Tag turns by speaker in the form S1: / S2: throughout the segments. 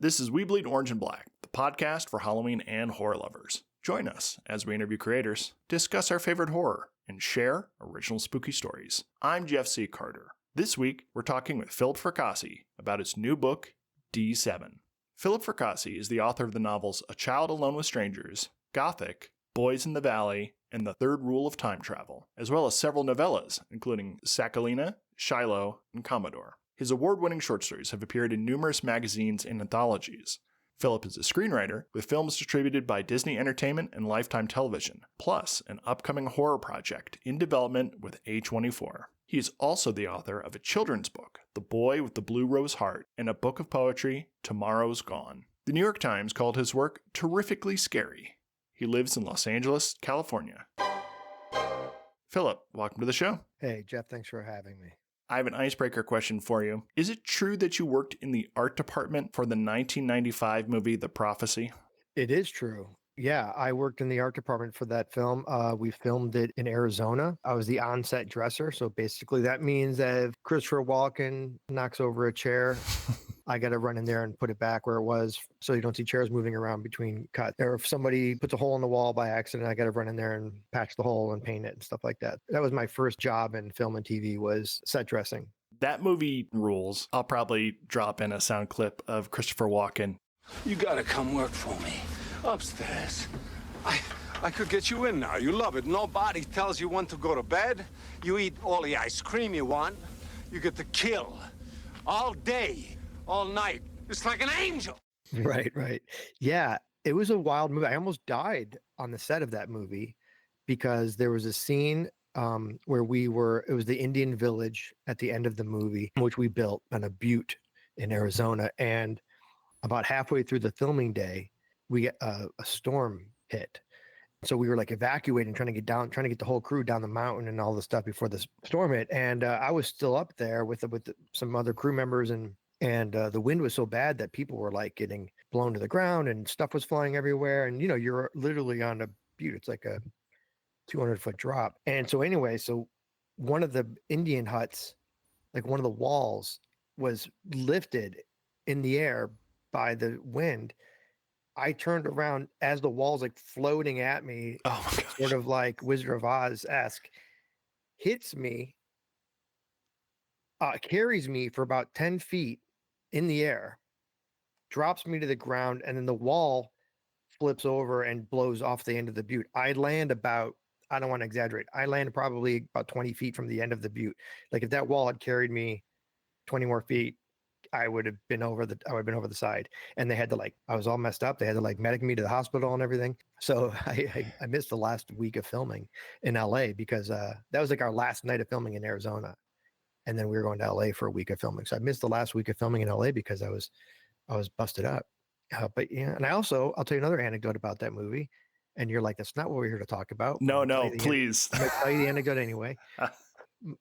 S1: This is We Bleed Orange and Black, the podcast for Halloween and horror lovers. Join us as we interview creators, discuss our favorite horror, and share original spooky stories. I'm Jeff C. Carter. This week, we're talking with Philip Fracassi about his new book, D7. Philip Fracassi is the author of the novels A Child Alone with Strangers, Gothic, Boys in the Valley, and The Third Rule of Time Travel, as well as several novellas, including Sakhalina, Shiloh, and Commodore. His award-winning short stories have appeared in numerous magazines and anthologies. Philip is a screenwriter, with films distributed by Disney Entertainment and Lifetime Television, plus an upcoming horror project in development with A24. He is also the author of a children's book, The Boy with the Blue Rose Heart, and a book of poetry, Tomorrow's Gone. The New York Times called his work terrifically scary. He lives in Los Angeles, California. Philip, welcome to the show.
S2: Hey, Jeff, thanks for having me.
S1: I have an icebreaker question for you. Is it true that you worked in the art department for the 1995 movie The Prophecy?
S2: It is true. Yeah, I worked in the art department for that film. We filmed it in Arizona. I was the on-set dresser. So basically that means that if Christopher Walken knocks over a chair, I got to run in there and put it back where it was so you don't see chairs moving around between cuts. Or if somebody puts a hole in the wall by accident, I got to run in there and patch the hole and paint it and stuff like that. That was my first job in film and TV, was set dressing.
S1: That movie rules. I'll probably drop in a sound clip of Christopher Walken.
S3: You got to come work for me. Upstairs. I could get you in now. You love it. Nobody tells you when to go to bed. You eat all the ice cream you want. You get to kill all day, all night. It's like an angel.
S2: Right. Yeah, it was a wild movie. I almost died on the set of that movie because there was a scene where it was the Indian village at the end of the movie, which we built on a butte in Arizona. And about halfway through the filming day, we get a storm hit. So we were like evacuating, trying to get the whole crew down the mountain and all the stuff before the storm hit. And I was still up there with some other crew members, and the wind was so bad that people were like getting blown to the ground and stuff was flying everywhere. And, you're literally on a butte. It's like a 200-foot drop. And so anyway, one of the Indian huts, like one of the walls, was lifted in the air by the wind. I turned around as the wall's like floating at me, sort of like Wizard of Oz-esque, hits me, carries me for about 10 feet in the air, drops me to the ground, and then the wall flips over and blows off the end of the butte. I land about, I don't want to exaggerate, I landed probably about 20 feet from the end of the butte. Like if that wall had carried me 20 more feet, I would have been over the side. And they had to I was all messed up. They had to medic me to the hospital and everything. So I missed the last week of filming in LA because that was like our last night of filming in Arizona. And then we were going to LA for a week of filming. So I missed the last week of filming in LA because I was busted up. But yeah, and I'll tell you another anecdote about that movie. And you're like, that's not what we're here to talk about.
S1: No, please.
S2: I'm going to tell you the anecdote anyway.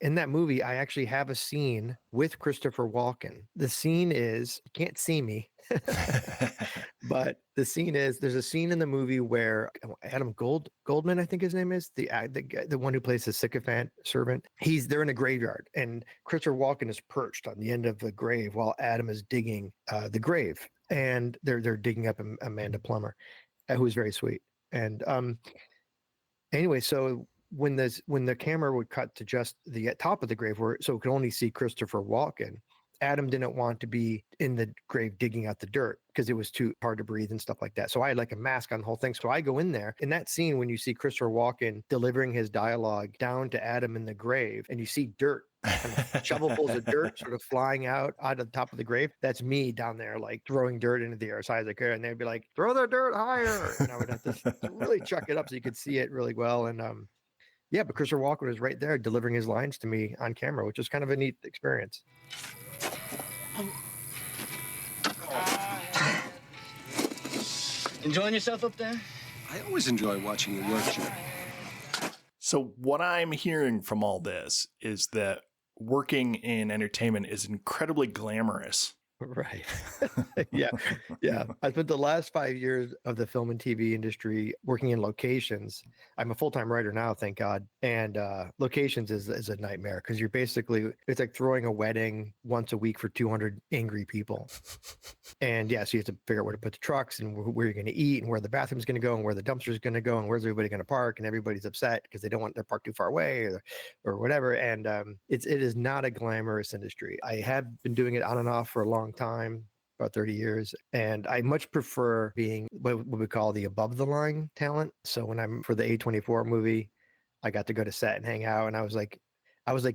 S2: In that movie, I actually have a scene with Christopher Walken. The scene is, you can't see me, but the scene is, there's a scene in the movie where Adam Goldman, I think his name is, the one who plays the sycophant servant. They're in a graveyard, and Christopher Walken is perched on the end of the grave while Adam is digging the grave, and they're digging up Amanda Plummer, who's very sweet. And anyway, so when the camera would cut to just the top of the grave, so it could only see Christopher Walken, Adam didn't want to be in the grave digging out the dirt because it was too hard to breathe and stuff like that. So I had like a mask on the whole thing. So I go in there in that scene when you see Christopher Walken delivering his dialogue down to Adam in the grave, and you see dirt, kind of shovelfuls of dirt sort of flying out of the top of the grave. That's me down there, like throwing dirt into the air as high as I could. And they'd be like, throw the dirt higher. And I would have to really chuck it up so you could see it really well. And yeah, but Christopher Walken was right there delivering his lines to me on camera, which was kind of a neat experience.
S4: Enjoying yourself up there?
S3: I always enjoy watching you work, Jim.
S1: So what I'm hearing from all this is that working in entertainment is incredibly glamorous.
S2: Right. Yeah. Yeah. I spent the last 5 years of the film and TV industry working in locations. I'm a full-time writer now, thank God. And locations is a nightmare because you're basically, it's like throwing a wedding once a week for 200 angry people. And yeah, so you have to figure out where to put the trucks and where you're going to eat and where the bathroom's going to go and where the dumpster's going to go and where's everybody going to park. And everybody's upset because they don't want their park too far away or whatever. And it is not a glamorous industry. I have been doing it on and off for a long time, about 30 years. And I much prefer being what we call the above the line talent. So when I'm for the A24 movie, I got to go to set and hang out. And I was like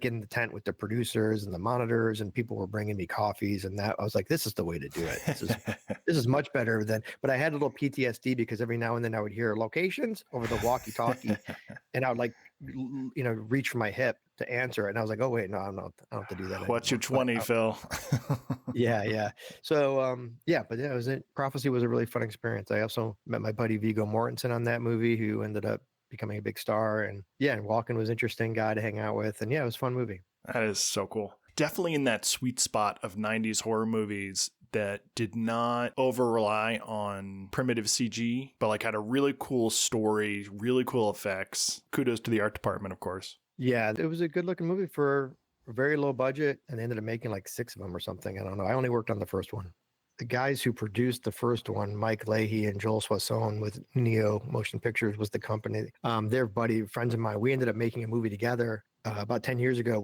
S2: in the tent with the producers and the monitors, and people were bringing me coffees and that. I was like, this is the way to do it. This is much better than, but I had a little PTSD because every now and then I would hear locations over the walkie talkie and I would like, reach for my hip to answer it. And I was like, oh wait, no, I don't have to do that.
S1: What's your 20, Phil?
S2: Yeah. Yeah. So, but yeah, Prophecy was a really fun experience. I also met my buddy Viggo Mortensen on that movie, who ended up becoming a big star. And Walken was an interesting guy to hang out with. And yeah, it was a fun movie.
S1: That is so cool. Definitely in that sweet spot of 90s horror movies that did not over rely on primitive CG, but like had a really cool story, really cool effects. Kudos to the art department, of course.
S2: Yeah, it was a good looking movie for a very low budget, and they ended up making like 6 of them or something. I don't know. I only worked on the first one. The guys who produced the first one, Mike Leahy and Joel Soissons with Neo Motion Pictures, was the company. They're friends of mine. We ended up making a movie together. About 10 years ago,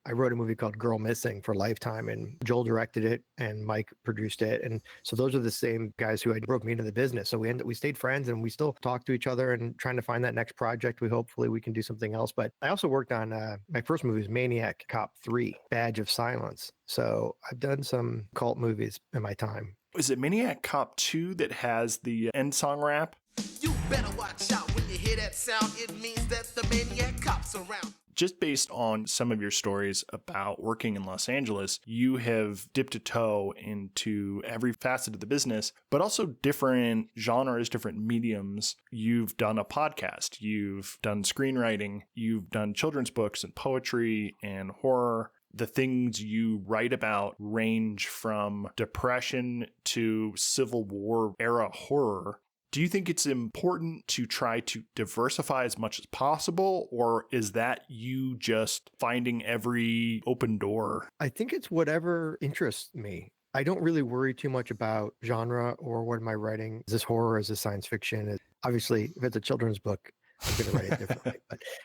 S2: I wrote a movie called Girl Missing for Lifetime, and Joel directed it and Mike produced it. And so those are the same guys who broke me into the business. So we stayed friends and we still talk to each other and trying to find that next project. Hopefully we can do something else. But I also worked on, my first movie was Maniac Cop 3, Badge of Silence. So I've done some cult movies in my time.
S1: Is it Maniac Cop 2 that has the end song rap?
S4: You better watch out when you hear that sound. It means that the Maniac Cop's around.
S1: Just based on some of your stories about working in Los Angeles, you have dipped a toe into every facet of the business, but also different genres, different mediums. You've done a podcast, you've done screenwriting, you've done children's books and poetry and horror. The things you write about range from depression to Civil War era horror. Do you think it's important to try to diversify as much as possible, or is that you just finding every open door?
S2: I think it's whatever interests me. I don't really worry too much about genre or what am I writing. Is this horror? Is this science fiction? Obviously, if it's a children's book, I'm going to write it differently.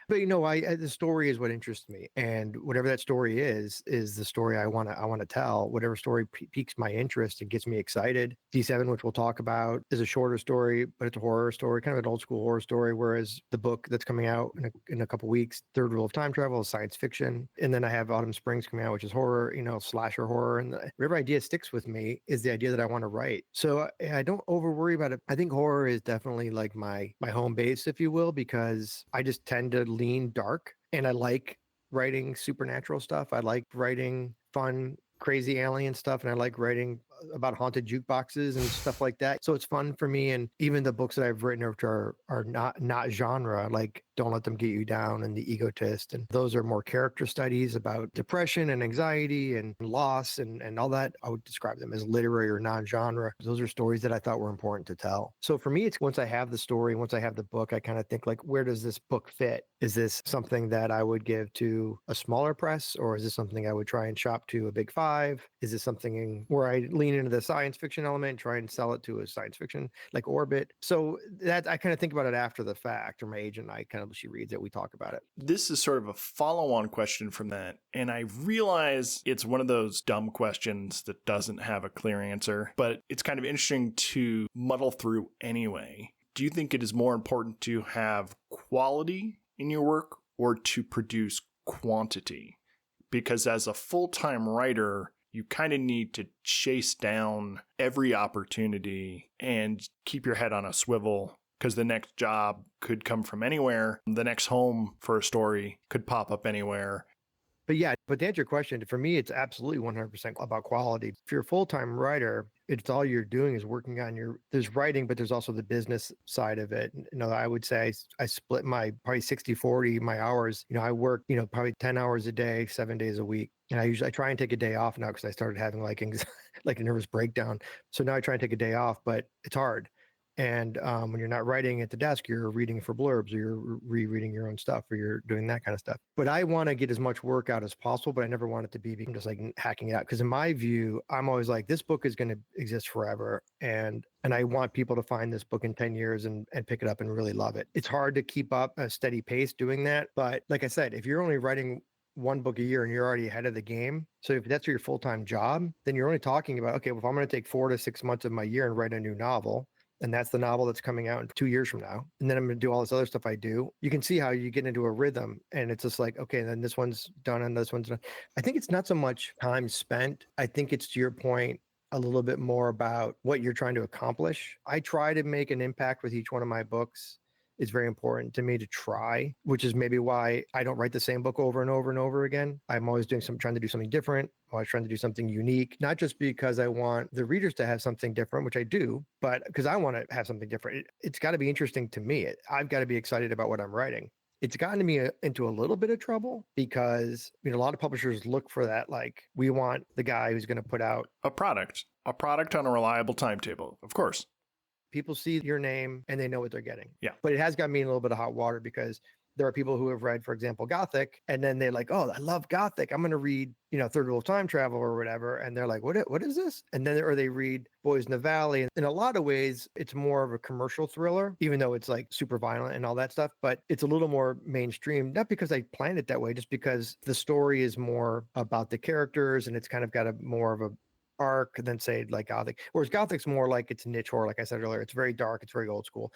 S2: But the story is what interests me, and whatever that story is the story I want to tell. Whatever story piques my interest and gets me excited. D7, which we'll talk about, is a shorter story, but it's a horror story, kind of an old school horror story. Whereas the book that's coming out in a couple weeks, Third Rule of Time Travel, is science fiction, and then I have Autumn Springs coming out, which is horror, slasher horror. And whatever idea sticks with me is the idea that I want to write. So I don't over worry about it. I think horror is definitely like my home base, if you will, because I just tend to lean dark, and I like writing supernatural stuff. I like writing fun, crazy alien stuff, and I like writing about haunted jukeboxes and stuff like that. So it's fun for me. And even the books that I've written which are not genre, like Don't Let Them Get You Down and The Egotist, and those are more character studies about depression and anxiety and loss and all that. I would describe them as literary or non-genre. Those are stories that I thought were important to tell. So for me, it's once I have the story, once I have the book, I kind of think like, where does this book fit? Is this something that I would give to a smaller press, or is this something I would try and shop to a big 5? Is this something where I lean into the science fiction element, try and sell it to a science fiction like Orbit? So that I kind of think about it after the fact, or my agent, she reads it, we talk about it.
S1: This is sort of a follow-on question from that. And I realize it's one of those dumb questions that doesn't have a clear answer, but it's kind of interesting to muddle through anyway. Do you think it is more important to have quality in your work or to produce quantity? Because as a full-time writer, you kind of need to chase down every opportunity and keep your head on a swivel, because the next job could come from anywhere. The next home for a story could pop up anywhere.
S2: But yeah, but to answer your question, for me, it's absolutely 100% about quality. If you're a full-time writer, it's all you're doing is working on there's writing, but there's also the business side of it. I would say I split my probably 60-40, my hours. I work, probably 10 hours a day, 7 days a week. And I try and take a day off now because I started having like like a nervous breakdown. So now I try and take a day off, but it's hard. And when you're not writing at the desk, you're reading for blurbs, or you're rereading your own stuff, or you're doing that kind of stuff. But I want to get as much work out as possible, but I never want it to be just like hacking it out. Because in my view, I'm always like, this book is going to exist forever. And I want people to find this book in 10 years and pick it up and really love it. It's hard to keep up a steady pace doing that. But like I said, if you're only writing one book a year and you're already ahead of the game. So if that's your full-time job, then you're only talking about, okay, well, if I'm going to take 4 to 6 months of my year and write a new novel, and that's the novel that's coming out in 2 years from now, and then I'm going to do all this other stuff I do, you can see how you get into a rhythm, and it's just like, okay, then this one's done and this one's done. I think it's not so much time spent. I think it's, to your point, a little bit more about what you're trying to accomplish. I try to make an impact with each one of my books. It's very important to me to try, which is maybe why I don't write the same book over and over and over again. I'm always trying to do something different. I'm always trying to do something unique, not just because I want the readers to have something different, which I do, but because I want to have something different. It's got to be interesting to me. I've got to be excited about what I'm writing. It's gotten me into a little bit of trouble because a lot of publishers look for that. Like, we want the guy who's going to put out
S1: a product on a reliable timetable, of course.
S2: People see your name and they know what they're getting.
S1: Yeah.
S2: But it has got me in a little bit of hot water because there are people who have read, for example, Gothic, and then they're like, oh, I love Gothic. I'm going to read, Third Rule of Time Travel or whatever. And they're like, what is this? And then, or they read Boys in the Valley. And in a lot of ways, it's more of a commercial thriller, even though it's like super violent and all that stuff, but it's a little more mainstream, not because I planned it that way, just because the story is more about the characters and it's kind of got more of a arc than say like Gothic. Whereas Gothic's more like it's niche horror, like I said earlier. It's very dark, it's very old school.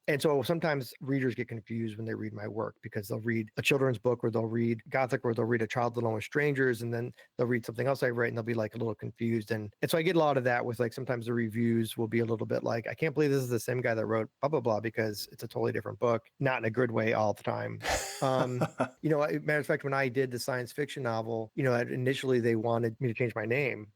S2: And so sometimes readers get confused when they read my work because they'll read a children's book or they'll read Gothic or they'll read A Child Alone with Strangers and then they'll read something else I write and they'll be like a little confused. And so I get a lot of that with like sometimes the reviews will be a little bit like, I can't believe this is the same guy that wrote blah, blah, blah, because it's a totally different book, not in a good way all the time. Matter of fact, when I did the science fiction novel, initially they wanted me to change my name.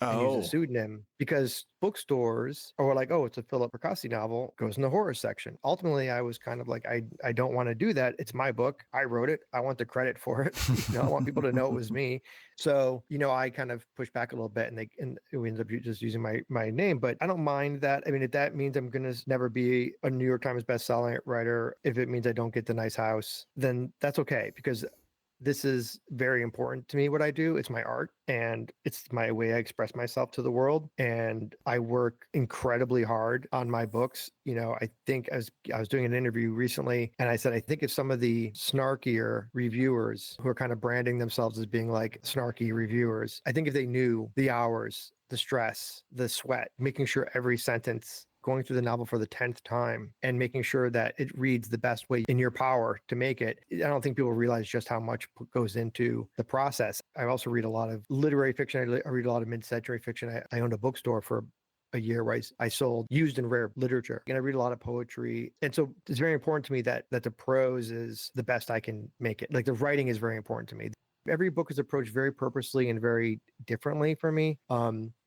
S2: And use a pseudonym because bookstores are like, oh, it's a Philip Fracassi novel, goes in the horror section. Ultimately, I was kind of like, I don't want to do that. It's my book. I wrote it. I want the credit for it. I want people to know it was me. So, I kind of pushed back a little bit and we ended up just using my name, but I don't mind that. I mean, if that means I'm going to never be a New York Times bestselling writer, if it means I don't get the nice house, then that's okay because this is very important to me, what I do. It's my art and it's my way I express myself to the world. And I work incredibly hard on my books. I think as I was doing an interview recently and I said, I think if some of the snarkier reviewers who are kind of branding themselves as being like snarky reviewers, I think if they knew the hours, the stress, the sweat, making sure every sentence, going through the novel for the 10th time and making sure that it reads the best way in your power to make it. I don't think people realize just how much goes into the process. I also read a lot of literary fiction. I read a lot of mid-century fiction. I owned a bookstore for a year where I sold used and rare literature. And I read a lot of poetry. And so it's very important to me that the prose is the best I can make it. Like the writing is very important to me. Every book is approached very purposely and very differently for me.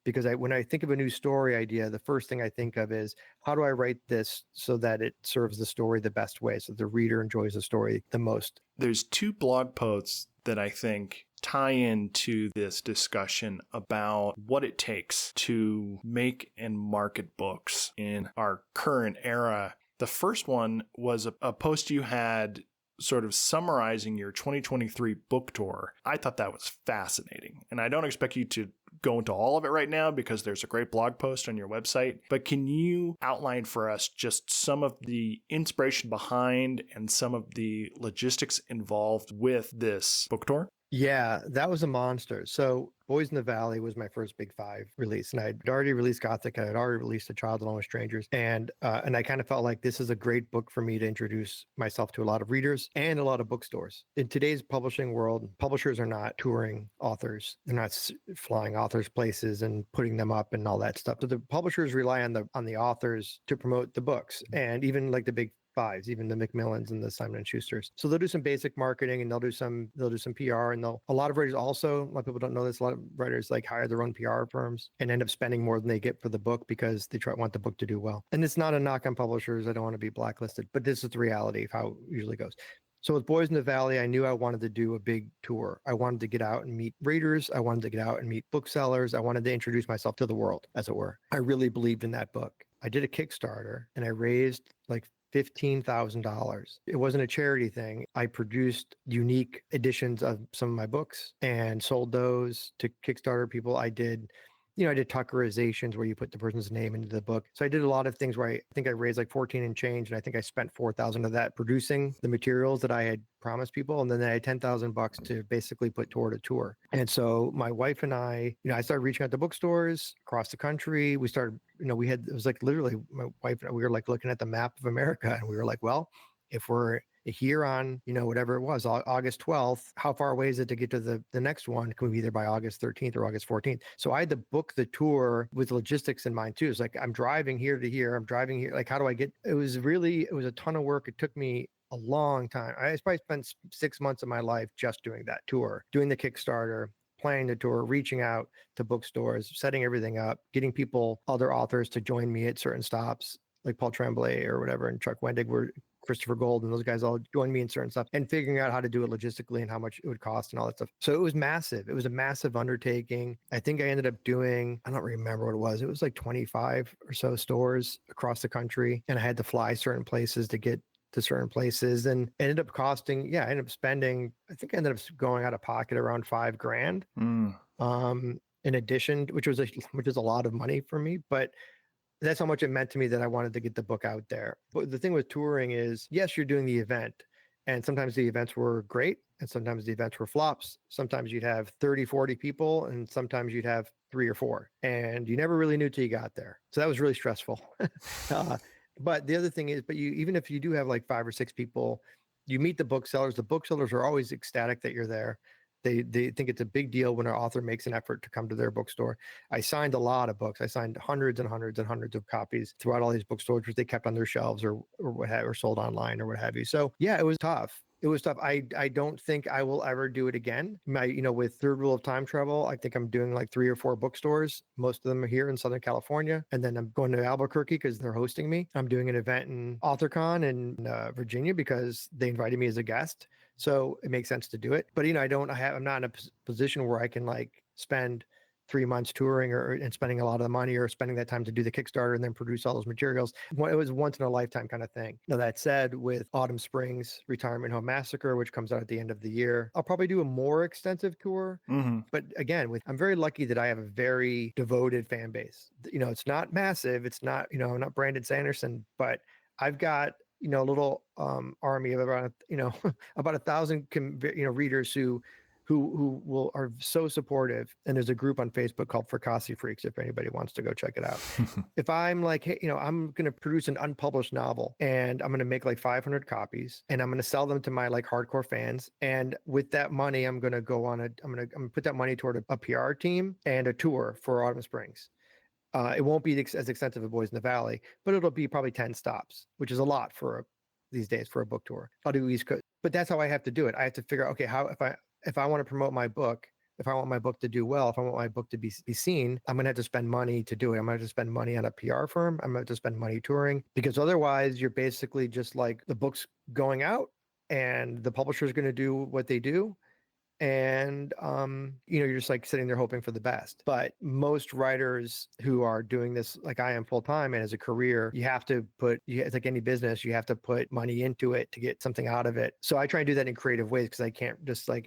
S2: Because when I think of a new story idea, the first thing I think of is how do I write this so that it serves the story the best way, so the reader enjoys the story the most.
S1: There's 2 blog posts that I think tie into this discussion about what it takes to make and market books in our current era. The first one was a post you had sort of summarizing your 2023 book tour. I thought that was fascinating. And I don't expect you to go into all of it right now because there's a great blog post on your website. But can you outline for us just some of the inspiration behind and some of the logistics involved with this book tour?
S2: Yeah, that was a monster. So Boys in the Valley was my first Big Five release. And I'd already released Gothic. I had already released A Child Alone with Strangers. And I kind of felt like this is a great book for me to introduce myself to a lot of readers and a lot of bookstores. In today's publishing world, publishers are not touring authors. They're not flying authors places and putting them up and all that stuff. So the publishers rely on the authors to promote the books. And even like the big fives, even the Macmillans and the Simon and Schusters. So they'll do some basic marketing and they'll do some PR, and a lot of writers also, a lot of people don't know this, a lot of writers like hire their own PR firms and end up spending more than they get for the book because they want the book to do well. And it's not a knock on publishers. I don't want to be blacklisted, but this is the reality of how it usually goes. So with Boys in the Valley, I knew I wanted to do a big tour. I wanted to get out and meet readers. I wanted to get out and meet booksellers. I wanted to introduce myself to the world, as it were. I really believed in that book. I did a Kickstarter and I raised like $15,000. It wasn't a charity thing. I produced unique editions of some of my books and sold those to Kickstarter people. I did Tuckerizations where you put the person's name into the book. So I did a lot of things where I think I raised like 14 and change. And I think I spent 4,000 of that producing the materials that I had promised people. And then I had $10,000 to basically put toward a tour. And so my wife and I started reaching out to bookstores across the country. We started, it was like literally my wife and I, we were like looking at the map of America and we were like, well, if we're here on, whatever it was, August 12th, how far away is it to get to the next one? Can we be there by August 13th or August 14th? So I had to book the tour with logistics in mind too. It's like, I'm driving here to here. I'm driving here. Like, how do I get, it was a ton of work. It took me a long time. I probably spent 6 months of my life just doing that tour, doing the Kickstarter, planning the tour, reaching out to bookstores, setting everything up, getting other authors to join me at certain stops, like Paul Tremblay or whatever, and Chuck Wendig, Christopher Gold, and those guys all joined me in certain stuff, and figuring out how to do it logistically and how much it would cost and all that stuff. So it was massive. It was a massive undertaking. I think I ended up doing, I don't remember what it was. It was like 25 or so stores across the country. And I had to fly certain places to get to certain places, and ended up costing, I ended up spending, I think I ended up going out of pocket around $5,000. In addition, which is a lot of money for me, but that's how much it meant to me that I wanted to get the book out there. But the thing with touring is, yes, you're doing the event, and sometimes the events were great and sometimes the events were flops. Sometimes you'd have 30, 40 people, and sometimes you'd have 3 or 4, and you never really knew till you got there. So that was really stressful. But the other thing is, even if you do have like 5 or 6 people, you meet the booksellers. The booksellers are always ecstatic that you're there. They think it's a big deal when an author makes an effort to come to their bookstore. I signed a lot of books. I signed hundreds and hundreds and hundreds of copies throughout all these bookstores, which they kept on their shelves or sold online or what have you. So yeah, it was tough. It was tough. I don't think I will ever do it again. With Third Rule of Time Travel, I think I'm doing like 3 or 4 bookstores. Most of them are here in Southern California. And then I'm going to Albuquerque because they're hosting me. I'm doing an event in AuthorCon in Virginia because they invited me as a guest. So it makes sense to do it. But, I'm not in a position where I can like spend 3 months touring and spending a lot of the money or spending that time to do the Kickstarter and then produce all those materials. It was once in a lifetime kind of thing. Now, that said, with Autumn Springs Retirement Home Massacre, which comes out at the end of the year, I'll probably do a more extensive tour. Mm-hmm. But again, I'm very lucky that I have a very devoted fan base. It's not massive. It's not, I'm not Brandon Sanderson, but I've got a little army of around about 1,000 readers who are so supportive. And there's a group on Facebook called Fracassi Freaks if anybody wants to go check it out. If I'm like, hey, I'm going to produce an unpublished novel and I'm going to make like 500 copies and I'm going to sell them to my like hardcore fans, and with that money I'm going to go on I'm going to put that money toward a PR team and a tour for Autumn Springs. It won't be as extensive as Boys in the Valley, but it'll be probably 10 stops, which is a lot these days for a book tour. I'll do East Coast, but that's how I have to do it. I have to figure out, okay, if I want to promote my book, if I want my book to do well, if I want my book to be seen, I'm going to have to spend money to do it. I'm going to have to spend money on a PR firm. I'm going to have to spend money touring, because otherwise you're basically just like the book's going out and the publisher is going to do what they do. And, you're just like sitting there hoping for the best. But most writers who are doing this, like I am full time and as a career, you have to it's like any business, you have to put money into it to get something out of it. So I try and do that in creative ways, because I can't just I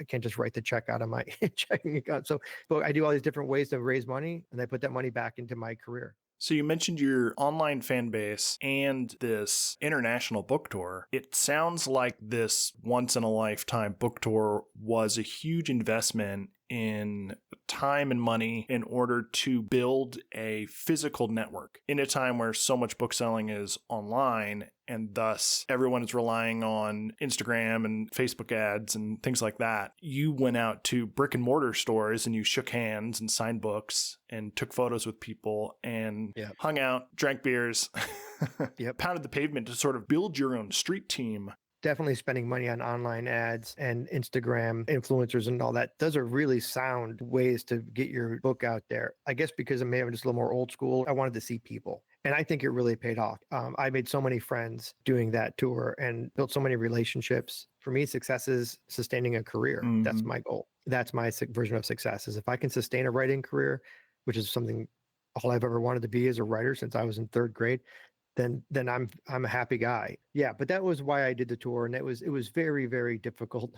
S2: can't just write the check out of my checking account. So I do all these different ways to raise money, and I put that money back into my career.
S1: So you mentioned your online fan base and this international book tour. It sounds like this once-in-a-lifetime book tour was a huge investment in time and money in order to build a physical network in a time where so much book selling is online, and thus everyone is relying on Instagram and Facebook ads and things like that. You went out to brick and mortar stores and you shook hands and signed books and took photos with people and hung out, drank beers.
S2: Yep.
S1: pounded the pavement to sort of build your own street team.
S2: Definitely spending money on online ads and Instagram influencers and all that. Those are really sound ways to get your book out there. I guess because I'm maybe just a little more old school, I wanted to see people. And I think it really paid off. I made so many friends doing that tour and built so many relationships. For me, success is sustaining a career. That's my goal. That's my version of success, is if I can sustain a writing career, which is something all I've ever wanted to be as a writer since I was in third grade, then I'm a happy guy. Yeah, but that was why I did the tour, and it was very, very difficult.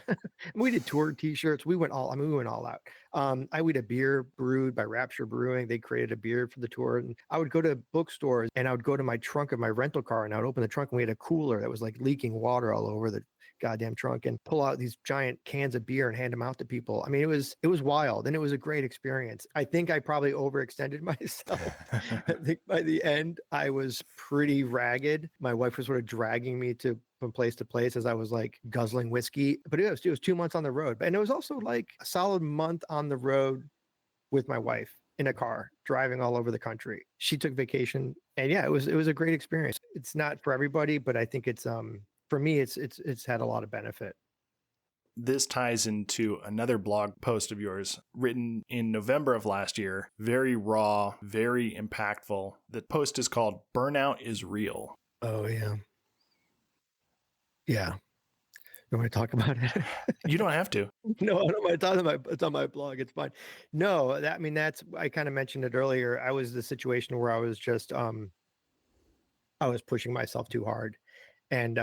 S2: We did tour T-shirts. We went all out. We had a beer brewed by Rapture Brewing. They created a beer for the tour, and I would go to bookstores and I would go to my trunk of my rental car and I would open the trunk and we had a cooler that was like leaking water all over the goddamn trunk and pull out these giant cans of beer and hand them out to people. I mean, it was wild and it was a great experience. I think I probably overextended myself. I think by the end I was pretty ragged. My wife was sort of dragging me from place to place as I was like guzzling whiskey, but it was 2 months on the road. And it was also like a solid month on the road with my wife in a car driving all over the country. She took vacation and yeah, it was a great experience. It's not for everybody, but I think it's for me, it's had a lot of benefit.
S1: This ties into another blog post of yours written in November of last year. Very raw, very impactful. The post is called "Burnout is Real."
S2: Oh, yeah. Yeah. You want to talk about it?
S1: You don't have to.
S2: No, I don't mind talking about it's on my blog. It's fine. No, I kind of mentioned it earlier. I was in the situation where I was just, I was pushing myself too hard. And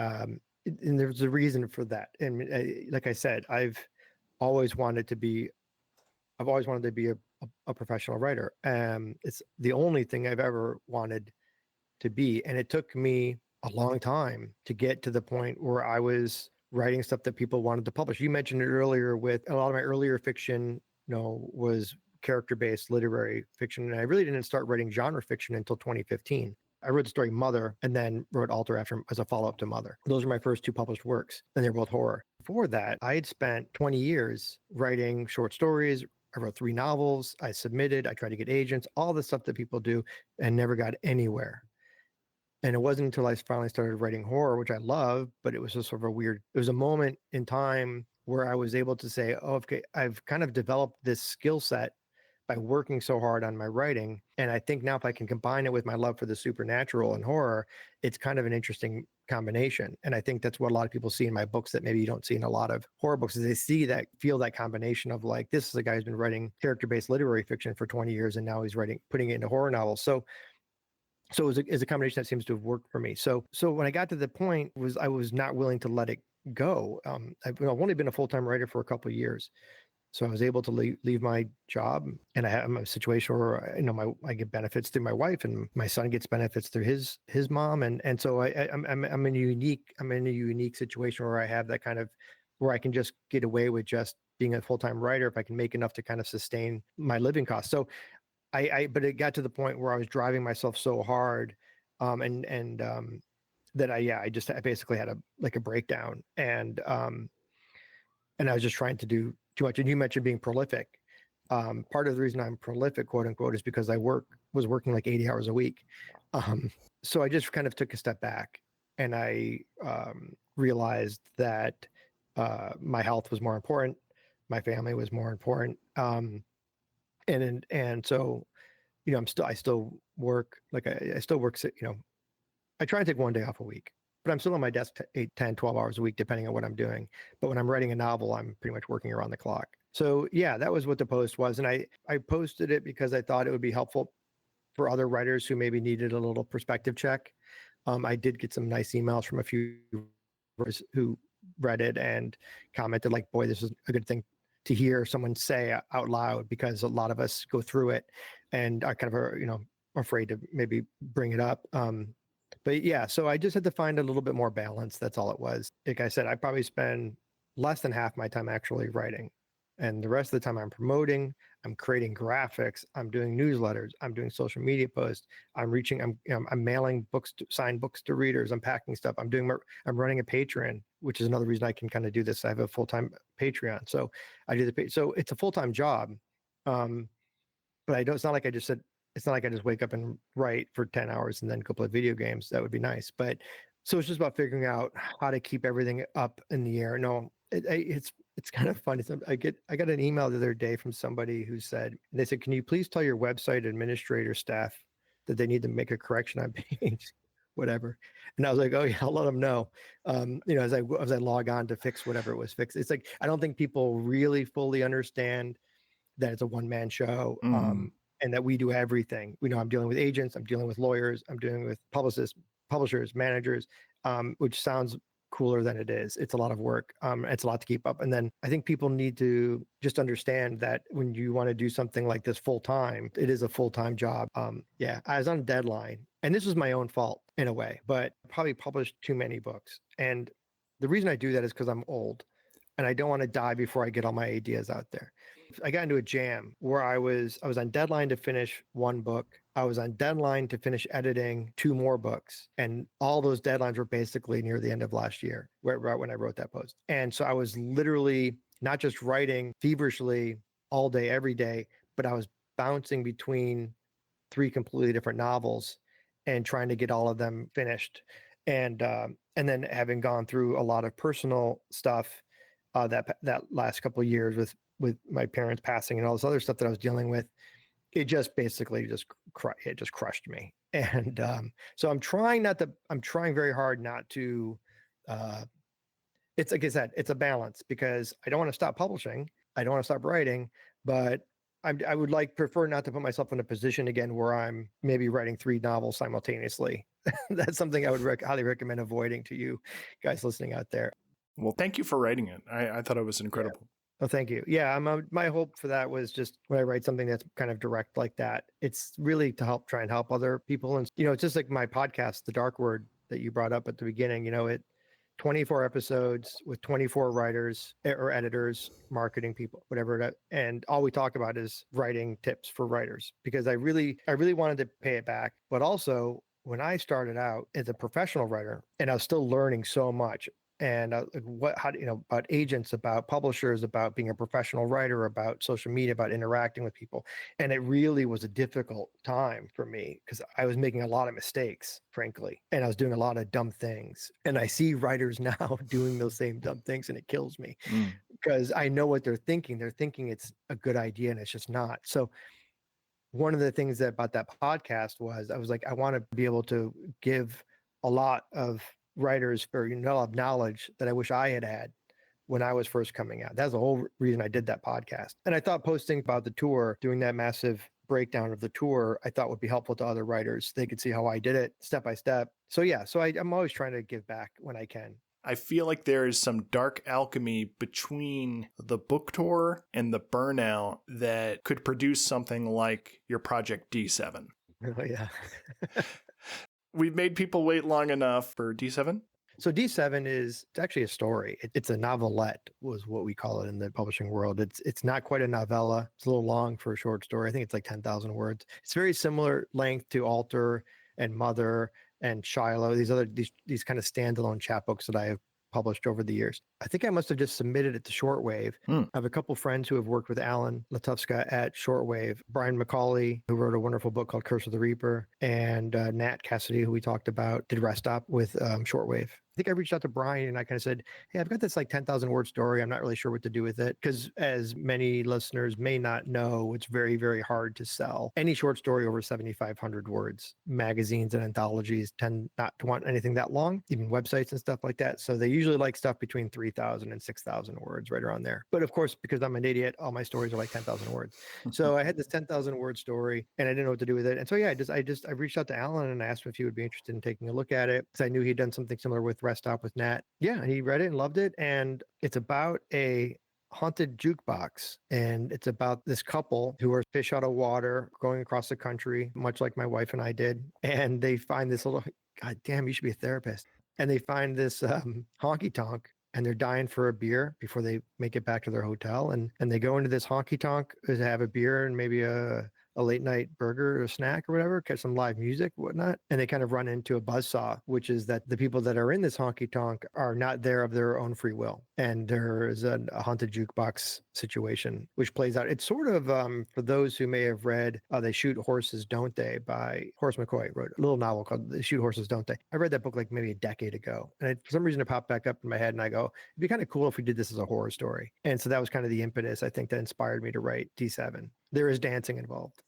S2: there's a reason for that. And like I said, I've always wanted to be a professional writer. It's the only thing I've ever wanted to be. And it took me a long time to get to the point where I was writing stuff that people wanted to publish. You mentioned it earlier with a lot of my earlier fiction, was character-based literary fiction. And I really didn't start writing genre fiction until 2015. I wrote the story Mother and then wrote Alter after as a follow-up to Mother. Those are my first two published works, and they're both horror. Before that, I had spent 20 years writing short stories. I wrote 3 novels. I submitted. I tried to get agents, all the stuff that people do, and never got anywhere. And it wasn't until I finally started writing horror, which I love, but it was just sort of it was a moment in time where I was able to say, oh, okay, I've kind of developed this skill set by working so hard on my writing. And I think now if I can combine it with my love for the supernatural and horror, it's kind of an interesting combination. And I think that's what a lot of people see in my books that maybe you don't see in a lot of horror books, is they feel that combination of like, this is a guy who's been writing character-based literary fiction for 20 years and now he's putting it into horror novels. So it's a combination that seems to have worked for me. So when I got to the point I was not willing to let it go. I've only been a full-time writer for a couple of years. So I was able to leave my job, and I'm in a situation where I get benefits through my wife, and my son gets benefits through his mom, and so I'm in a unique situation where I have that kind of where I can just get away with just being a full-time writer if I can make enough to kind of sustain my living costs. So but it got to the point where I was driving myself so hard, that I basically had a breakdown, and I was just trying to do too much. And you mentioned being prolific. Part of the reason I'm prolific, quote unquote, is because I was working like 80 hours a week. So I just kind of took a step back, and I realized that my health was more important, my family was more important, and so I still work, like I still work. I try and take one day off a week, but I'm still on my desk 8, 10, 12 hours a week, depending on what I'm doing. But when I'm writing a novel, I'm pretty much working around the clock. So yeah, that was what the post was. And I posted it because I thought it would be helpful for other writers who maybe needed a little perspective check. I did get some nice emails from a few writers who read it and commented like, boy, this is a good thing to hear someone say out loud, because a lot of us go through it and are kind of, afraid to maybe bring it up. But yeah, so I just had to find a little bit more balance. That's all it was. Like I said, I probably spend less than half my time actually writing. And the rest of the time I'm promoting, I'm creating graphics, I'm doing newsletters, I'm doing social media posts, I'm mailing signed books to readers, I'm packing stuff, I'm running a Patreon, which is another reason I can kind of do this. I have a full-time Patreon. So I do so it's a full-time job. But it's not like I just said, It's not like I just wake up and write for 10 hours and then go play video games. That would be nice. But so it's just about figuring out how to keep everything up in the air. No, it's kind of funny. I got an email the other day from somebody who said, they said, can you please tell your website administrator staff that they need to make a correction on page, whatever. And I was like, oh yeah, I'll let them know. As I log on to fix whatever it was fixed. It's like, I don't think people really fully understand that it's a one-man show. And that we do everything. I'm dealing with agents, I'm dealing with lawyers, I'm dealing with publishers, managers, which sounds cooler than it is. It's a lot of work. It's a lot to keep up. And then I think people need to just understand that when you want to do something like this full time, it is a full-time job. I was on a deadline, and this was my own fault in a way, but I probably published too many books. And the reason I do that is because I'm old and I don't want to die before I get all my ideas out there. I got into a jam where I was on deadline to finish one book. I was on deadline to finish editing 2 more books. And all those deadlines were basically near the end of last year, right when I wrote that post. And so I was literally not just writing feverishly all day, every day, but I was bouncing between 3 completely different novels and trying to get all of them finished. And then having gone through a lot of personal stuff that last couple of years with my parents passing and all this other stuff that I was dealing with, it just basically crushed me. And so I'm trying very hard not to, it's like I said, it's a balance because I don't want to stop publishing. I don't want to stop writing, but I would prefer not to put myself in a position again where I'm maybe writing 3 novels simultaneously. That's something I would highly recommend avoiding to you guys listening out there.
S1: Well, thank you for writing it. I thought it was incredible.
S2: Yeah. Oh, thank you. Yeah, my hope for that was just when I write something that's kind of direct like that, it's really to try and help other people. And, it's just like my podcast, The Dark Word, that you brought up at the beginning, 24 episodes with 24 writers or editors, marketing people, whatever. And all we talk about is writing tips for writers, because I really wanted to pay it back. But also when I started out as a professional writer and I was still learning so much, and about agents, about publishers, about being a professional writer, about social media, about interacting with people. And it really was a difficult time for me because I was making a lot of mistakes, frankly, and I was doing a lot of dumb things. And I see writers now doing those same dumb things, and it kills me because I know what they're thinking. They're thinking it's a good idea, and it's just not. So one of the things about that podcast was I was like, I want to be able to give a lot of writers or of knowledge that I wish I had when I was first coming out. That's the whole reason I did that podcast. And I thought posting about the tour, doing that massive breakdown of the tour, I thought would be helpful to other writers. They could see how I did it step by step. So yeah, I'm always trying to give back when I can.
S1: I feel like there is some dark alchemy between the book tour and the burnout that could produce something like your Project D7.
S2: Oh yeah.
S1: We've made people wait long enough for D7.
S2: So D7 is actually a story. It's a novelette, was what we call it in the publishing world. It's not quite a novella. It's a little long for a short story. I think it's like 10,000 words. It's very similar length to Alter and Mother and Shiloh. These kind of standalone chapbooks that I have published over the years. I think I must have just submitted it to Shortwave. I have a couple friends who have worked with Alan Latufska at Shortwave, Brian McCauley, who wrote a wonderful book called Curse of the Reaper, and Nat Cassidy, who we talked about, did Rest Stop with Shortwave. I think I reached out to Brian and I kind of said, hey, I've got this like 10,000 word story. I'm not really sure what to do with it. Because as many listeners may not know, it's very, very hard to sell any short story over 7,500 words. Magazines and anthologies tend not to want anything that long, even websites and stuff like that. So they usually like stuff between 3,000 and 6,000 words, right around there. But of course, because I'm an idiot, all my stories are like 10,000 words. So I had this 10,000 word story and I didn't know what to do with it. And so yeah, I reached out to Alan and asked him if he would be interested in taking a look at it, because I knew he'd done something similar with Rest Stop with Nat. Yeah, and he read it and loved it. And it's about a haunted jukebox, and it's about this couple who are fish out of water going across the country, much like my wife and I did. And they find this little, God damn, you should be a therapist. And they find this honky tonk, and they're dying for a beer before they make it back to their hotel. And they go into this honky tonk to have a beer and maybe a a late night burger or snack or whatever, catch some live music, whatnot. And they kind of run into a buzzsaw, which is that the people that are in this honky tonk are not there of their own free will. And there is a haunted jukebox situation, which plays out. It's sort of, for those who may have read They Shoot Horses, Don't They? By Horace McCoy, wrote a little novel called They Shoot Horses, Don't They? I read that book like maybe a decade ago. And for some reason it popped back up in my head and I go, it'd be kind of cool if we did this as a horror story. And so that was kind of the impetus, I think, that inspired me to write D7. There is dancing involved.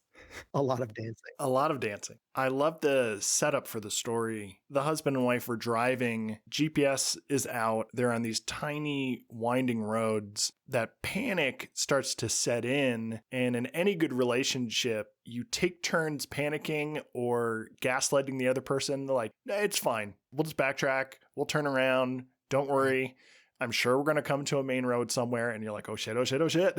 S2: A lot of dancing.
S1: A lot of dancing. I love the setup for the story. The husband and wife are driving. GPS is out. They're on these tiny winding roads. That panic starts to set in. And in any good relationship, you take turns panicking or gaslighting the other person. They're like, nah, it's fine. We'll just backtrack. We'll turn around. Don't worry. I'm sure we're going to come to a main road somewhere. And you're like, oh shit, oh shit, oh shit.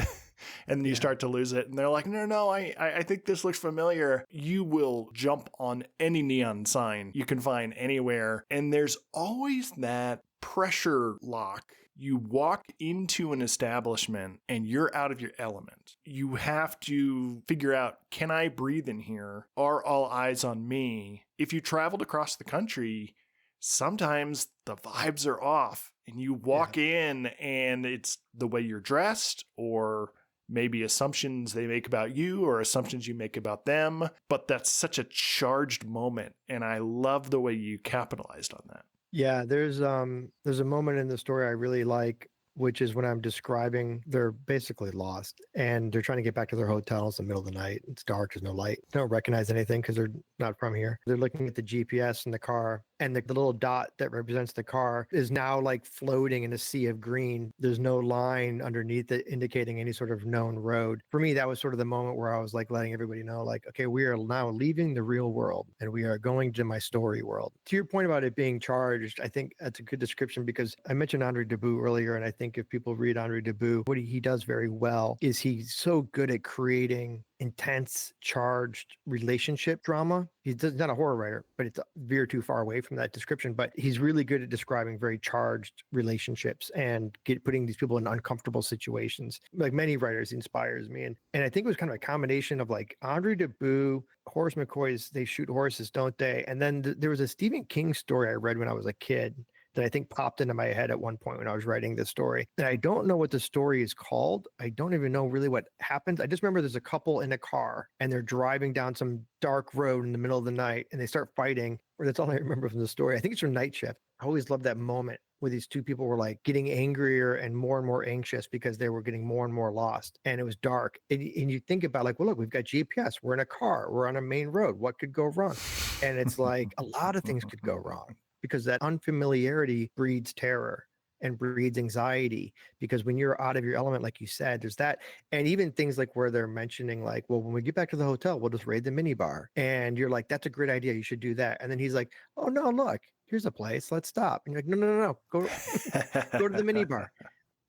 S1: And then you start to lose it. And they're like, no, I think this looks familiar. You will jump on any neon sign you can find anywhere. And there's always that pressure lock. You walk into an establishment and you're out of your element. You have to figure out, can I breathe in here? Are all eyes on me? If you traveled across the country, sometimes the vibes are off and you walk in and it's the way you're dressed or maybe assumptions they make about you or assumptions you make about them. But that's such a charged moment. And I love the way you capitalized on that.
S2: Yeah, there's a moment in the story I really like, which is when I'm describing they're basically lost and they're trying to get back to their hotel. It's the middle of the night. It's dark. There's no light. They don't recognize anything because they're not from here. They're looking at the GPS in the car and the little dot that represents the car is now like floating in a sea of green. There's no line underneath it indicating any sort of known road. For me, that was sort of the moment where I was like letting everybody know, like, okay, we are now leaving the real world and we are going to my story world. To your point about it being charged, I think that's a good description because I mentioned Andre Debout earlier, and I think if people read Andre Debout, what he does very well is he's so good at creating intense, charged relationship drama. He's not a horror writer, but it's veer too far away from that description. But he's really good at describing very charged relationships and putting these people in uncomfortable situations. Like many writers, he inspires me. And I think it was kind of a combination of like Andre Debout, Horace McCoy's They Shoot Horses, Don't They? And then there was a Stephen King story I read when I was a kid that I think popped into my head at one point when I was writing this story. And I don't know what the story is called. I don't even know really what happens. I just remember there's a couple in a car and they're driving down some dark road in the middle of the night and they start fighting. Or that's all I remember from the story. I think it's from Night Shift. I always loved that moment where these two people were like getting angrier and more anxious because they were getting more and more lost. And it was dark. And you think about like, well, look, we've got GPS. We're in a car. We're on a main road. What could go wrong? And it's like a lot of things could go wrong, because that unfamiliarity breeds terror and breeds anxiety. Because when you're out of your element, like you said, there's that. And even things like where they're mentioning like, well, when we get back to the hotel, we'll just raid the minibar. And you're like, that's a great idea. You should do that. And then he's like, oh no, look, here's a place. Let's stop. And you're like, no. Go to the minibar.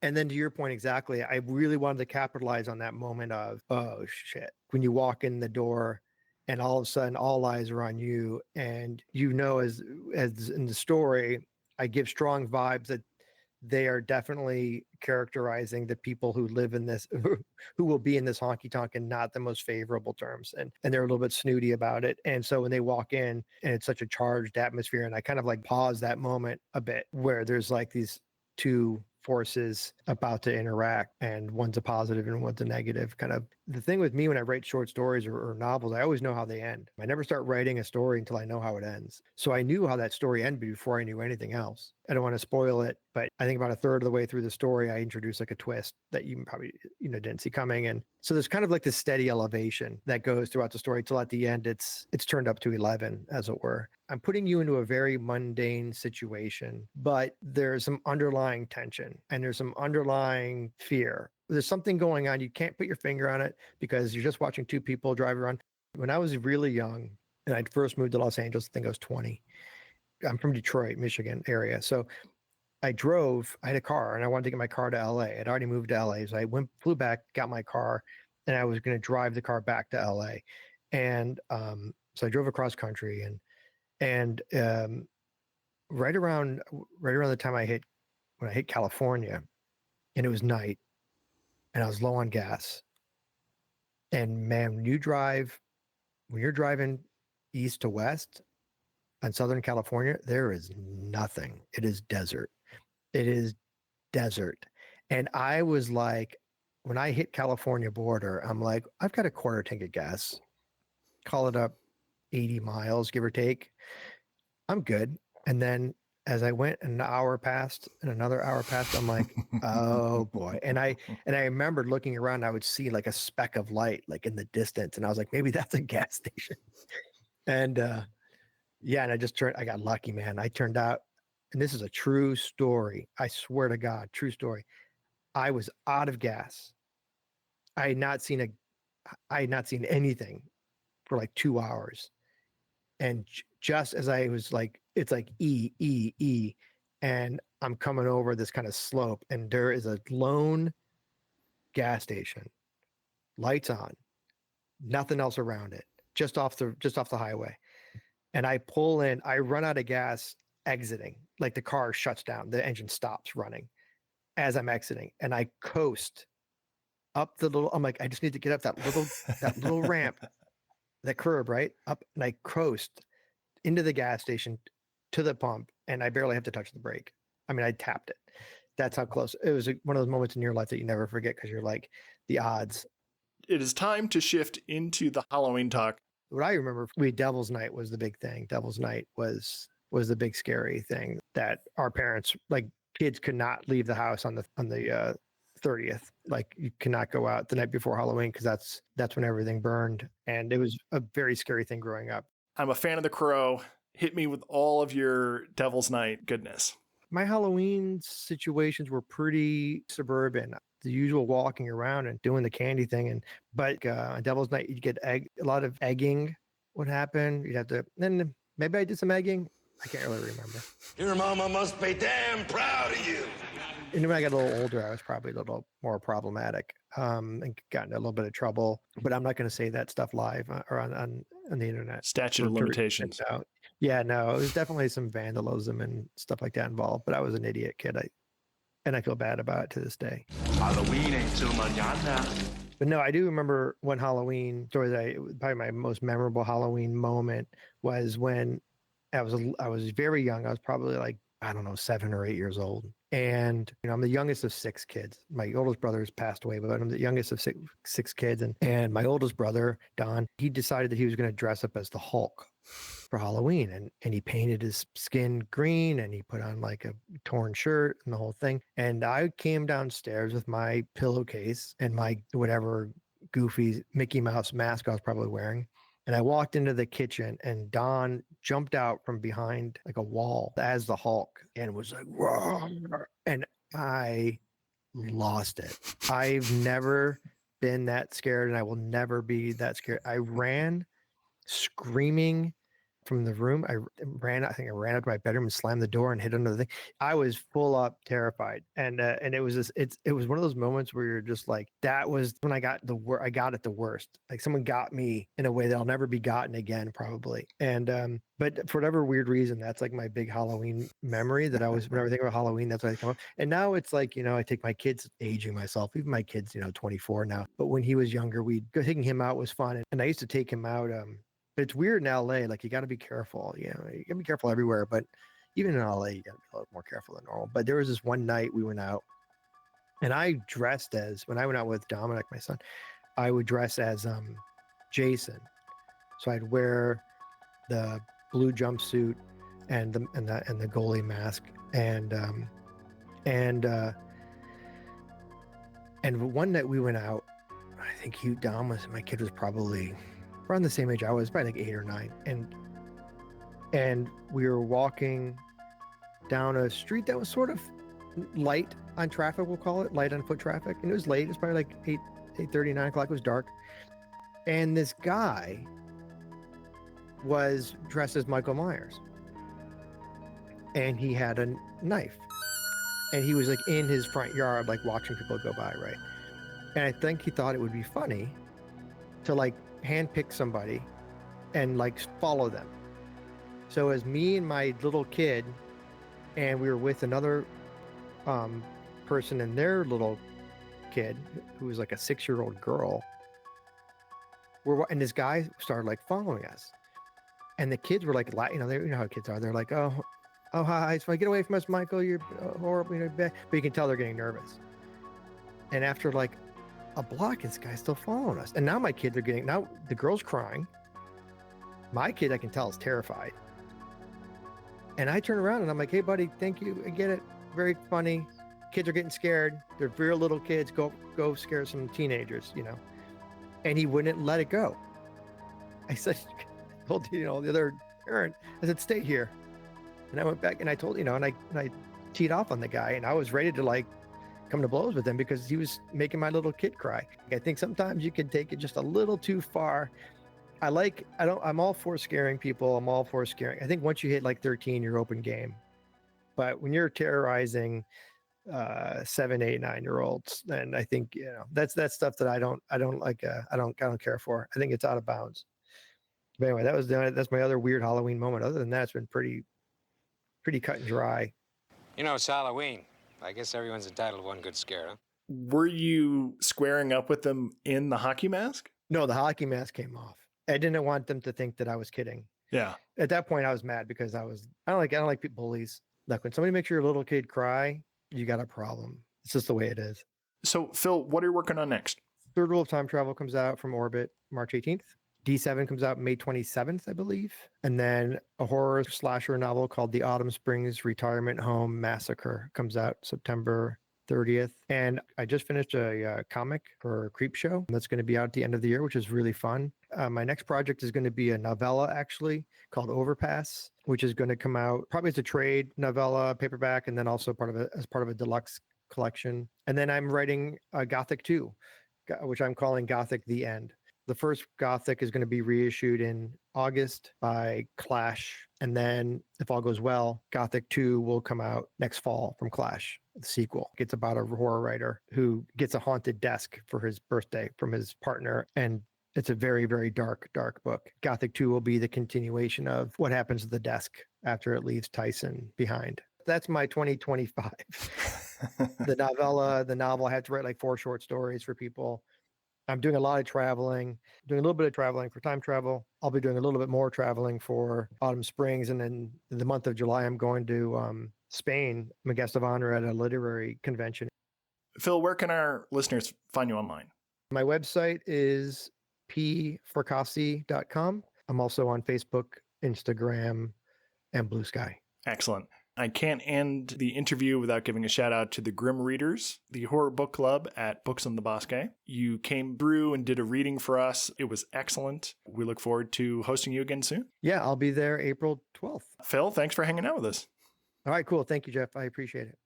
S2: And then to your point, exactly, I really wanted to capitalize on that moment of, oh shit, when you walk in the door and all of a sudden all eyes are on you. And you know, as in the story, I give strong vibes that they are definitely characterizing the people who live in this, who will be in this honky tonk in not the most favorable terms. And they're a little bit snooty about it. And so when they walk in and it's such a charged atmosphere, and I kind of like pause that moment a bit where there's like these two forces about to interact and one's a positive and one's a negative. Kind of the thing with me when I write short stories or novels, I always know how they end. I never start writing a story until I know how it ends. So I knew how that story ended before I knew anything else. I don't want to spoil it, but I think about a third of the way through the story, I introduce like a twist that you probably didn't see coming. And so there's kind of like this steady elevation that goes throughout the story till at the end it's turned up to 11, as it were. I'm putting you into a very mundane situation, but there's some underlying tension and there's some underlying fear. There's something going on. You can't put your finger on it because you're just watching two people drive around. When I was really young and I first moved to Los Angeles, I think I was 20. I'm from Detroit, Michigan area. So I had a car and I wanted to get my car to LA. I'd already moved to LA. So I flew back, got my car, and I was going to drive the car back to LA. And so I drove across country and right around the time when I hit California, and it was night and I was low on gas, And man, when you're driving east to west on Southern California, there is nothing. It is desert. It is desert. And I was like, when I hit California border, I'm like, I've got a quarter tank of gas. Call it up 80 miles, give or take. I'm good. And then as I went, an hour passed and another hour passed, I'm like, oh boy. And I remembered looking around, I would see like a speck of light like in the distance. And I was like, maybe that's a gas station. And yeah, and I got lucky, man. I turned out, and this is a true story. I swear to God, true story. I was out of gas. I had not seen anything for like 2 hours. And just as I was like, it's like E, E, E. And I'm coming over this kind of slope, and there is a lone gas station, lights on, nothing else around it, just off the highway. And I pull in, I run out of gas exiting, like the car shuts down, the engine stops running as I'm exiting, and I coast up I'm like, I just need to get up that little ramp, that curb, right up, and I coast into the gas station to the pump, and I barely have to touch the brake. I mean, I tapped it. That's how close. It was one of those moments in your life that you never forget, because you're like, the odds.
S1: It is time to shift into the Halloween talk.
S2: What I remember, Devil's Night was the big thing. Devil's Night was the big scary thing that our parents, like, kids could not leave the house on the 30th. Like, you cannot go out the night before Halloween, because that's when everything burned. And it was a very scary thing growing up.
S1: I'm a fan of The Crow. Hit me with all of your Devil's Night goodness.
S2: My Halloween situations were pretty suburban. The usual walking around and doing the candy thing. But on Devil's Night, you'd get a lot of egging would happen. You'd have to, then maybe I did some egging. I can't really remember.
S5: Your mama must be damn proud of you.
S2: And when I got a little older, I was probably a little more problematic and got in a little bit of trouble. But I'm not going to say that stuff live or on the internet.
S1: Statute of limitations.
S2: Yeah, no, it was definitely some vandalism and stuff like that involved. But I was an idiot kid. And I feel bad about it to this day.
S5: Halloween ain't till mañana.
S2: But no, I do remember one Halloween story probably my most memorable Halloween moment was when I was very young. I was probably like, I don't know, 7 or 8 years old. And, I'm the youngest of 6 kids. My oldest brother has passed away, but I'm the youngest of six kids. And my oldest brother, Don, he decided that he was going to dress up as the Hulk for Halloween. And he painted his skin green, and he put on like a torn shirt and the whole thing. And I came downstairs with my pillowcase and my whatever goofy Mickey Mouse mask I was probably wearing. And I walked into the kitchen, and Don jumped out from behind like a wall as the Hulk and was like, "Roar!" And I lost it. I've never been that scared, and I will never be that scared. I ran screaming from the room. I ran up to my bedroom and slammed the door and hid under the thing. I was full up terrified. And it was it was one of those moments where you're just like, that was when I got I got it the worst. Like, someone got me in a way that'll never be gotten again, probably. And but for whatever weird reason, that's like my big Halloween memory that whenever I think about Halloween, that's what I come up. And now it's like, I take my kids, aging myself, even my kid's, 24 now. But when he was younger, taking him out was fun. And I used to take him out, but it's weird in LA. Like, you got to be careful. You got to be careful everywhere. But even in LA, you got to be a little more careful than normal. But there was this one night we went out, and I dressed when I went out with Dominic, my son, I would dress as Jason. So I'd wear the blue jumpsuit and the goalie mask, and one night we went out. I think my kid was probably around the same age I was, probably like 8 or 9, and we were walking down a street that was sort of light on traffic, we'll call it, light on foot traffic, and it was late. It was probably like 8:30, 9 o'clock. It was dark, and this guy was dressed as Michael Myers, and he had a knife, and he was like in his front yard, like watching people go by, right? And I think he thought it would be funny to like handpick somebody and like follow them. So as me and my little kid, and we were with another person and their little kid who was like a 6-year-old girl, and this guy started like following us, and the kids were like, you know how kids are. They're like, oh hi, it's like, get away from us, Michael. You're horrible. You know, but you can tell they're getting nervous. And after like a block, this guy's still following us. And now my kids are now the girl's crying. My kid, I can tell, is terrified. And I turn around and I'm like, hey, buddy, thank you. I get it. Very funny. Kids are getting scared. They're real little kids. Go scare some teenagers, you know. And he wouldn't let it go. I said, told the other parent, I said, stay here. And I went back and I told, and I teed off on the guy, and I was ready to like come to blows with him because he was making my little kid cry. I think sometimes you can take it just a little too far. I'm all for scaring people. I'm all for scaring. I think once you hit like 13, you're open game. But when you're terrorizing 7, 8, 9-year-olds, then I think, that's stuff that I don't like. I don't care for. I think it's out of bounds. But anyway, that's my other weird Halloween moment. Other than that, it's been pretty cut and dry.
S6: It's Halloween. I guess everyone's entitled to one good scare, huh?
S1: Were you squaring up with them in the hockey mask?
S2: No, the hockey mask came off. I didn't want them to think that I was kidding.
S1: Yeah.
S2: At that point, I was mad because I don't like bullies. Like when somebody makes your little kid cry, you got a problem. It's just the way it is.
S1: So, Phil, what are you working on next?
S2: Third Rule of Time Travel comes out from Orbit March 18th. D7 comes out May 27th, I believe. And then a horror slasher novel called The Autumn Springs Retirement Home Massacre comes out September 30th. And I just finished a comic for Creepshow that's going to be out at the end of the year, which is really fun. My next project is going to be a novella, actually, called Overpass, which is going to come out probably as a trade novella, paperback, and then also as part of a deluxe collection. And then I'm writing Gothic 2, which I'm calling Gothic The End. The first Gothic is going to be reissued in August by Clash. And then, if all goes well, Gothic 2 will come out next fall from Clash, the sequel. It's about a horror writer who gets a haunted desk for his birthday from his partner. And it's a very, very dark book. Gothic 2 will be the continuation of what happens to the desk after it leaves Tyson behind. That's my 2025. The novel, I had to write like 4 short stories for people. I'm doing a lot of traveling, doing a little bit of traveling for time travel. I'll be doing a little bit more traveling for Autumn Springs. And then in the month of July, I'm going to Spain. I'm a guest of honor at a literary convention.
S1: Phil, where can our listeners find you online?
S2: My website is pfracassi.com. I'm also on Facebook, Instagram, and Blue Sky.
S1: Excellent. I can't end the interview without giving a shout out to the Grim Readers, the horror book club at Books on the Bosque. You came through and did a reading for us. It was excellent. We look forward to hosting you again soon.
S2: Yeah, I'll be there April 12th.
S1: Phil, thanks for hanging out with us.
S2: All right, cool. Thank you, Jeff. I appreciate it.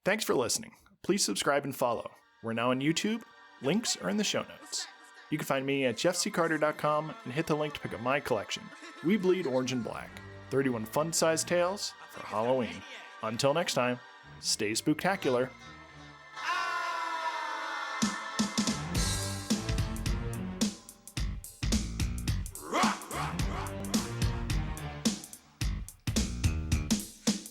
S1: Thanks for listening. Please subscribe and follow. We're now on YouTube. Links are in the show notes. You can find me at jeffccarter.com and hit the link to pick up my collection, We Bleed Orange and Black. 31 fun-sized tales for Halloween. Until next time, stay spooktacular.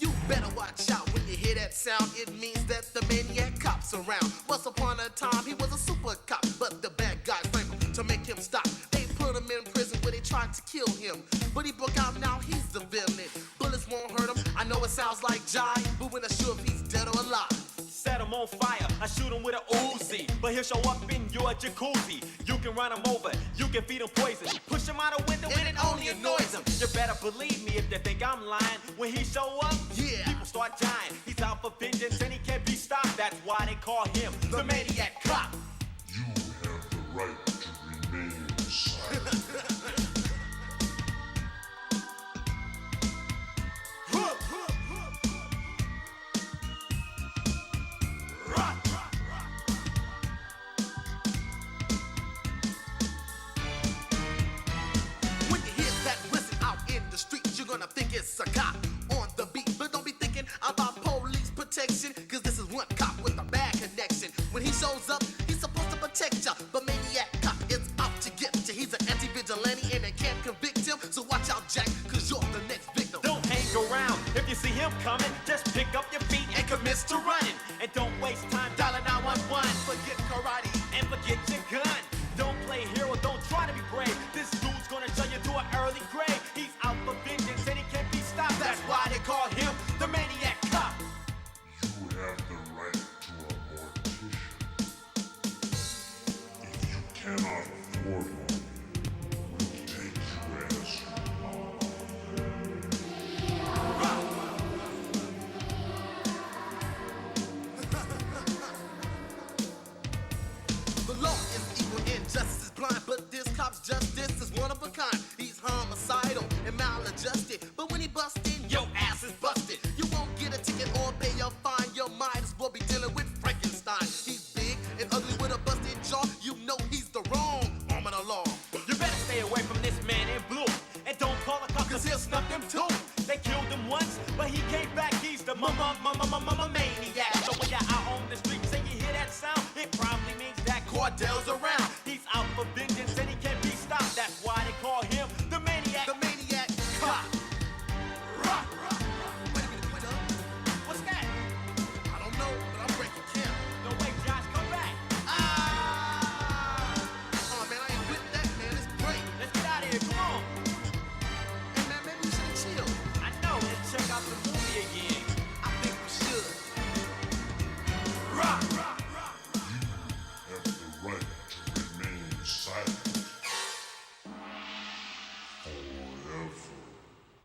S4: You better watch out when you hear that sound. It means that the maniac cop's around. Once upon a time, he was a super cop, but the bad guys framed him to make him stop. They put him in prison where they tried to kill him. But he broke out, now he's the villain. Bullets won't hurt him, I know it sounds like jive, but when I sure if he's dead or alive.
S7: Set him on fire, I shoot him with an Uzi. But he'll show up in your jacuzzi. You can run him over, you can feed him poison. Push him out a window and it only annoys him. You better believe me if they think I'm lying. When he show up,
S4: Yeah.
S7: people start dying. He's out for vengeance and he can't be stopped. That's why they call him the Maniac Cop.
S5: You have the right to remain silent.
S4: When you hear that whistle out in the street, you're gonna think it's a cop on the beat. But don't be thinking about police protection, cause this is one cop with a bad connection. When he shows up, he's supposed to protect ya. But Maniac Cop is out to get ya. He's an anti-vigilante and they can't convict him. So watch out, Jack, cause you're the next victim.
S7: Don't hang around. If you see him coming, just pick up your feet and commit to running. And don't waste time dialing 911.
S4: Forget karate.
S7: And forget your gun. Don't play hero. rock.